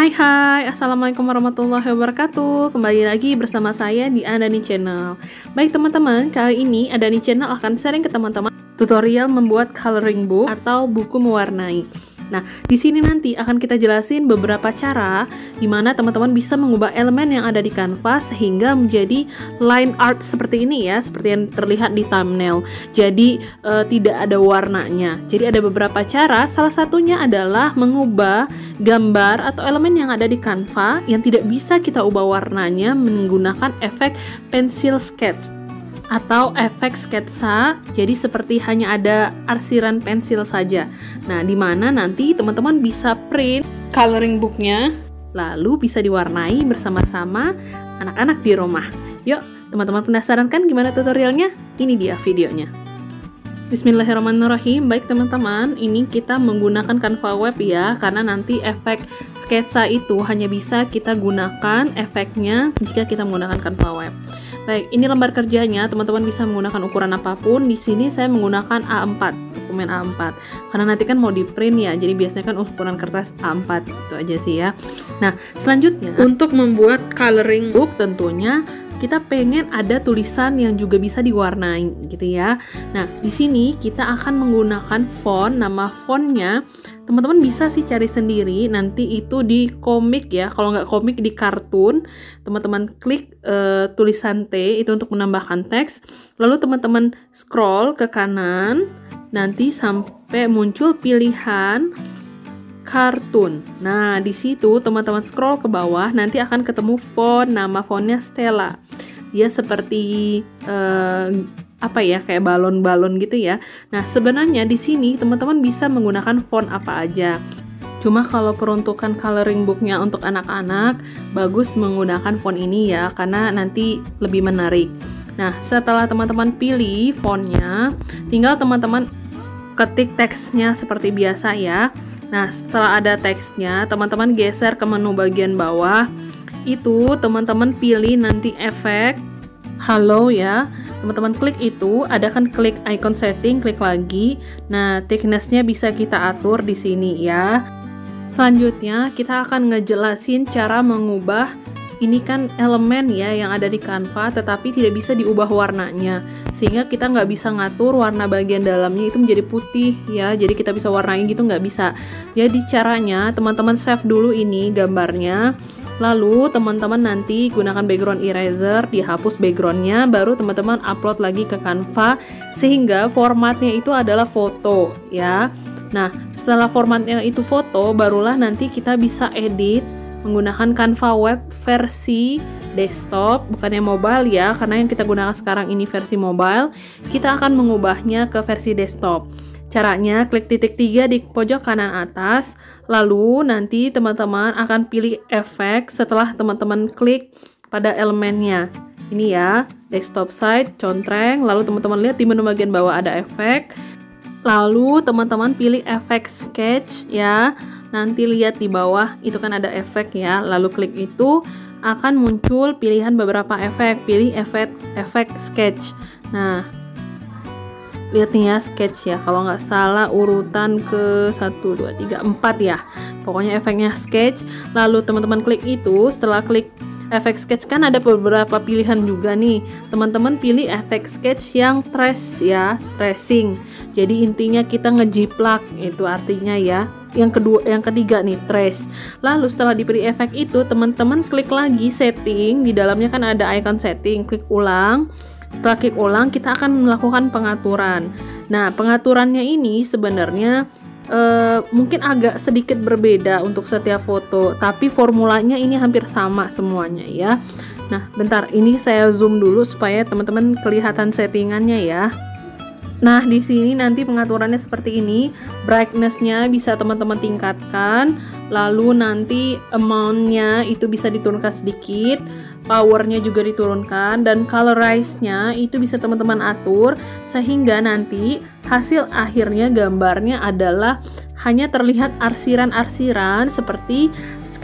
Hai, Assalamualaikum warahmatullahi wabarakatuh. Kembali lagi bersama saya di Andani Channel. Baik teman-teman, kali ini Andani Channel akan sharing ke teman-teman tutorial membuat coloring book atau buku mewarnai. Nah, di sini nanti akan kita jelasin beberapa cara di mana teman-teman bisa mengubah elemen yang ada di kanvas sehingga menjadi line art seperti ini ya, seperti yang terlihat di thumbnail. Jadi tidak ada warnanya. Jadi ada beberapa cara, salah satunya adalah mengubah gambar atau elemen yang ada di kanvas yang tidak bisa kita ubah warnanya menggunakan efek pencil sketch atau efek sketsa, jadi seperti hanya ada arsiran pensil saja. Nah, di mana nanti teman-teman bisa print coloring booknya, lalu bisa diwarnai bersama-sama anak-anak di rumah. Yuk, teman-teman penasaran kan gimana tutorialnya? Ini dia videonya. Bismillahirrahmanirrahim. Baik teman-teman, ini kita menggunakan Canva Web ya, karena nanti efek sketsa itu hanya bisa kita gunakan efeknya jika kita menggunakan Canva Web. Baik, ini lembar kerjanya, teman-teman bisa menggunakan ukuran apapun. Di sini saya menggunakan A4, dokumen A4. Karena nanti kan mau di print ya, jadi biasanya kan ukuran kertas A4, itu aja sih ya. Nah, selanjutnya untuk membuat coloring book tentunya kita pengen ada tulisan yang juga bisa diwarnai gitu ya. Nah, di sini kita akan menggunakan font, nama fontnya teman-teman bisa sih cari sendiri, nanti itu di komik ya. Kalau nggak komik di kartun, teman-teman klik tulisan T itu untuk menambahkan teks. Lalu teman-teman scroll ke kanan, nanti sampai muncul pilihan kartun. Nah, di situ teman-teman scroll ke bawah, nanti akan ketemu font, nama fontnya Stella. Dia seperti apa ya, kayak balon-balon gitu ya. Nah, sebenarnya di sini teman-teman bisa menggunakan font apa aja. Cuma kalau peruntukan coloring booknya untuk anak-anak, bagus menggunakan font ini ya, karena nanti lebih menarik. Nah, setelah teman-teman pilih fontnya, tinggal teman-teman ketik teksnya seperti biasa ya. Nah, setelah ada teksnya, teman-teman geser ke menu bagian bawah. Itu teman-teman pilih nanti efek halo ya. Teman-teman klik itu, ada kan klik icon setting, klik lagi. Nah, thickness-nya bisa kita atur di sini ya. Selanjutnya, kita akan ngejelasin cara mengubah ini kan elemen ya yang ada di Canva, tetapi tidak bisa diubah warnanya, sehingga kita nggak bisa ngatur warna bagian dalamnya itu menjadi putih ya, jadi kita bisa warnain gitu nggak bisa. Jadi caranya teman-teman save dulu ini gambarnya, lalu teman-teman nanti gunakan background eraser, dihapus backgroundnya, baru teman-teman upload lagi ke Canva sehingga formatnya itu adalah foto ya. Nah, setelah formatnya itu foto, barulah nanti kita bisa edit menggunakan Canva Web versi desktop, bukannya mobile ya, karena yang kita gunakan sekarang ini versi mobile. Kita akan mengubahnya ke versi desktop. Caranya klik titik 3 di pojok kanan atas, lalu nanti teman-teman akan pilih efek setelah teman-teman klik pada elemennya. Ini ya, desktop side, contreng, lalu teman-teman lihat di menu bagian bawah ada efek. Lalu teman-teman pilih efek sketch ya. Nanti lihat di bawah itu kan ada efek ya. Lalu klik itu akan muncul pilihan beberapa efek. Pilih efek sketch. Nah, lihat nih ya, sketch ya. Kalau nggak salah urutan ke 1 2 3 4 ya. Pokoknya efeknya sketch. Lalu teman-teman klik itu, setelah klik efek sketch kan ada beberapa pilihan juga nih. Teman-teman pilih efek sketch yang trace ya, tracing. Jadi intinya kita ngejiplak, itu artinya ya. Yang ketiga nih, trace. Lalu setelah dipilih efek itu, teman-teman klik lagi setting. Di dalamnya kan ada icon setting, klik ulang. Setelah klik ulang, kita akan melakukan pengaturan. Nah, pengaturannya ini sebenarnya mungkin agak sedikit berbeda untuk setiap foto, tapi formulanya ini hampir sama semuanya ya. Nah, bentar, ini saya zoom dulu supaya teman-teman kelihatan settingannya ya. Nah, di sini nanti pengaturannya seperti ini. Brightness-nya bisa teman-teman tingkatkan, lalu nanti amount-nya itu bisa diturunkan sedikit, power-nya juga diturunkan, dan colorize-nya itu bisa teman-teman atur sehingga nanti hasil akhirnya gambarnya adalah hanya terlihat arsiran-arsiran seperti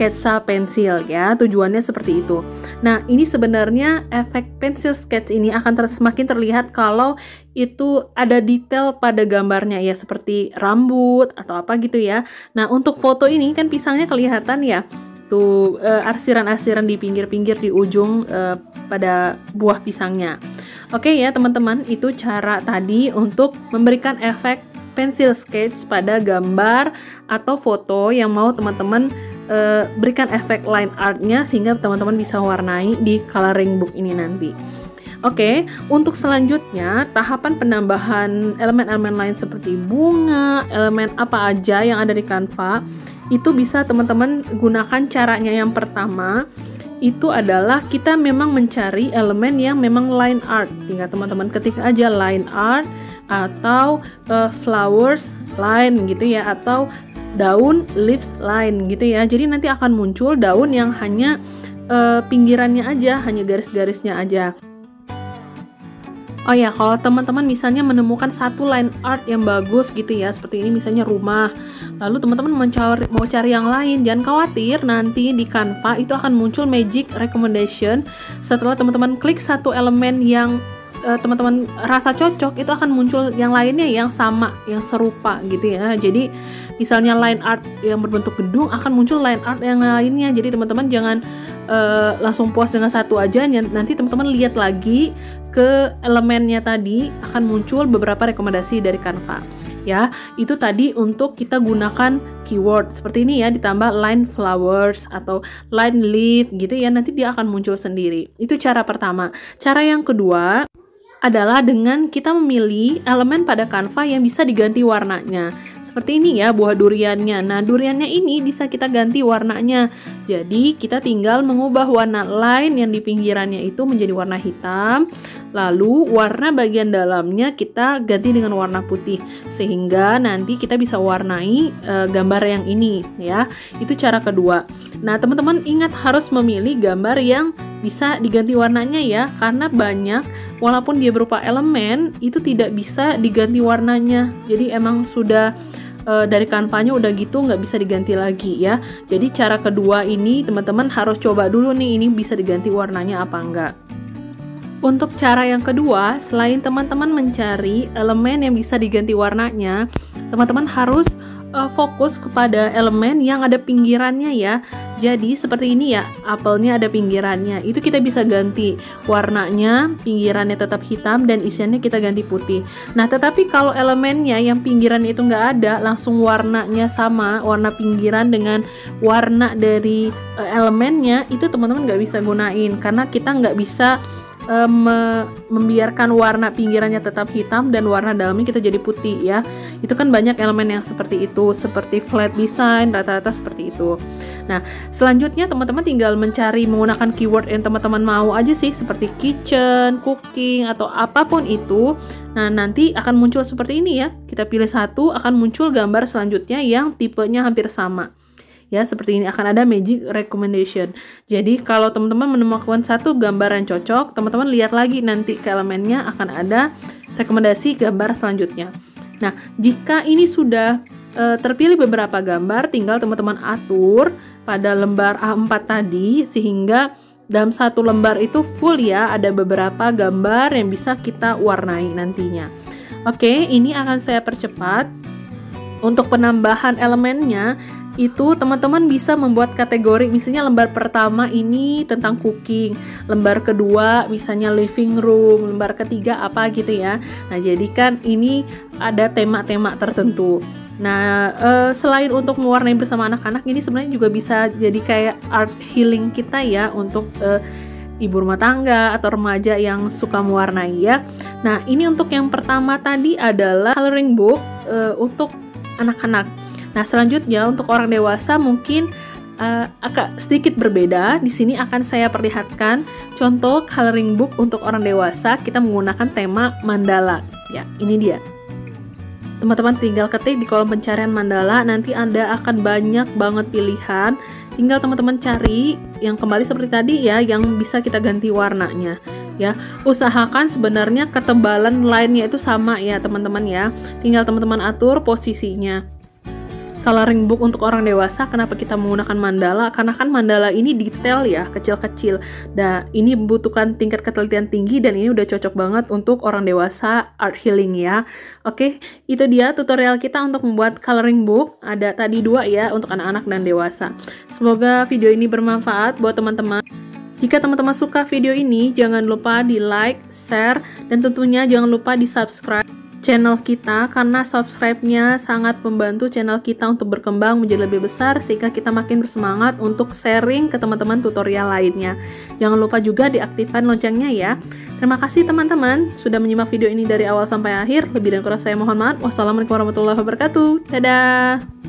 sketsa pensil ya, tujuannya seperti itu. Nah, ini sebenarnya efek pensil sketch ini akan semakin terlihat kalau itu ada detail pada gambarnya ya, seperti rambut atau apa gitu ya. Nah, untuk foto ini kan pisangnya kelihatan ya, itu arsiran-arsiran di pinggir-pinggir di ujung pada buah pisangnya. Oke ya teman-teman, itu cara tadi untuk memberikan efek pencil sketch pada gambar atau foto yang mau teman-teman berikan efek line artnya sehingga teman-teman bisa warnai di coloring book ini nanti. Oke, untuk selanjutnya tahapan penambahan elemen-elemen lain seperti bunga, elemen apa aja yang ada di Canva itu bisa teman-teman gunakan caranya. Yang pertama itu adalah kita memang mencari elemen yang memang line art. Tinggal teman-teman ketik aja line art atau flowers line gitu ya, atau daun leaves line gitu ya. Jadi nanti akan muncul daun yang hanya pinggirannya aja, hanya garis-garisnya aja. Oh ya, kalau teman-teman misalnya menemukan satu line art yang bagus gitu ya, seperti ini misalnya rumah, lalu teman-teman mau cari yang lain, jangan khawatir, nanti di Canva itu akan muncul magic recommendation. Setelah teman-teman klik satu elemen yang teman-teman rasa cocok, itu akan muncul yang lainnya yang sama, yang serupa gitu ya. Jadi misalnya line art yang berbentuk gedung, akan muncul line art yang lainnya. Jadi teman-teman jangan langsung puas dengan satu aja, nanti teman-teman lihat lagi ke elemennya tadi, akan muncul beberapa rekomendasi dari Canva ya. Itu tadi untuk kita gunakan keyword seperti ini ya, ditambah line flowers atau line leaf gitu ya, nanti dia akan muncul sendiri. Itu cara pertama. Cara yang kedua adalah dengan kita memilih elemen pada Canva yang bisa diganti warnanya. Seperti ini ya, buah duriannya. Nah, duriannya ini bisa kita ganti warnanya. Jadi, kita tinggal mengubah warna line yang di pinggirannya itu menjadi warna hitam. Lalu, warna bagian dalamnya kita ganti dengan warna putih. Sehingga nanti kita bisa warnai gambar yang ini ya. Itu cara kedua. Nah, teman-teman ingat harus memilih gambar yang bisa diganti warnanya ya, karena banyak walaupun dia berupa elemen itu tidak bisa diganti warnanya. Jadi emang sudah dari Canva-nya udah gitu, nggak bisa diganti lagi ya. Jadi cara kedua ini teman-teman harus coba dulu nih, ini bisa diganti warnanya apa enggak. Untuk cara yang kedua, selain teman-teman mencari elemen yang bisa diganti warnanya, teman-teman harus fokus kepada elemen yang ada pinggirannya ya. Jadi seperti ini ya, apelnya ada pinggirannya, itu kita bisa ganti warnanya, pinggirannya tetap hitam dan isiannya kita ganti putih. Nah, tetapi kalau elemennya yang pinggiran itu nggak ada, langsung warnanya sama, warna pinggiran dengan warna dari elemennya, itu teman-teman nggak bisa gunain, karena kita nggak bisa membiarkan warna pinggirannya tetap hitam dan warna dalamnya kita jadi putih ya. Itu kan banyak elemen yang seperti itu, seperti flat design, rata-rata seperti itu. Nah, selanjutnya teman-teman tinggal mencari menggunakan keyword yang teman-teman mau aja sih, seperti kitchen, cooking, atau apapun itu. Nah, nanti akan muncul seperti ini ya. Kita pilih satu, akan muncul gambar selanjutnya yang tipenya hampir sama. Ya, seperti ini akan ada magic recommendation. Jadi kalau teman-teman menemukan satu gambar yang cocok, teman-teman lihat lagi nanti ke elemennya akan ada rekomendasi gambar selanjutnya. Nah, jika ini sudah terpilih beberapa gambar, tinggal teman-teman atur pada lembar A4 tadi sehingga dalam satu lembar itu full ya, ada beberapa gambar yang bisa kita warnai nantinya. Oke, ini akan saya percepat. Untuk penambahan elemennya itu teman-teman bisa membuat kategori, misalnya lembar pertama ini tentang cooking, lembar kedua misalnya living room, lembar ketiga apa gitu ya. Nah, jadi kan ini ada tema-tema tertentu. Nah, selain untuk mewarnai bersama anak-anak, ini sebenarnya juga bisa jadi kayak art healing kita ya untuk ibu rumah tangga atau remaja yang suka mewarnai ya. Nah, ini untuk yang pertama tadi adalah coloring book untuk anak-anak. Nah, selanjutnya untuk orang dewasa mungkin agak sedikit berbeda. Di sini akan saya perlihatkan contoh coloring book untuk orang dewasa. Kita menggunakan tema mandala. Ya, ini dia. Teman-teman tinggal ketik di kolom pencarian mandala, nanti Anda akan banyak banget pilihan. Tinggal teman-teman cari yang kembali seperti tadi ya, yang bisa kita ganti warnanya. Ya, usahakan sebenarnya ketebalan line-nya itu sama ya, teman-teman ya. Tinggal teman-teman atur posisinya. coloring book untuk orang dewasa. Kenapa kita menggunakan mandala? Karena kan mandala ini detail ya, kecil-kecil. Dan ini membutuhkan tingkat ketelitian tinggi dan ini udah cocok banget untuk orang dewasa art healing ya. Oke, itu dia tutorial kita untuk membuat coloring book. Ada tadi 2 ya untuk anak-anak dan dewasa. Semoga video ini bermanfaat buat teman-teman. Jika teman-teman suka video ini, jangan lupa di like, share, dan tentunya jangan lupa di subscribe channel kita, karena subscribe-nya sangat membantu channel kita untuk berkembang menjadi lebih besar, sehingga kita makin bersemangat untuk sharing ke teman-teman tutorial lainnya. Jangan lupa juga diaktifkan loncengnya ya. Terima kasih teman-teman sudah menyimak video ini dari awal sampai akhir. Lebih dan kurang saya mohon maaf. Wassalamualaikum warahmatullahi wabarakatuh. Dadah!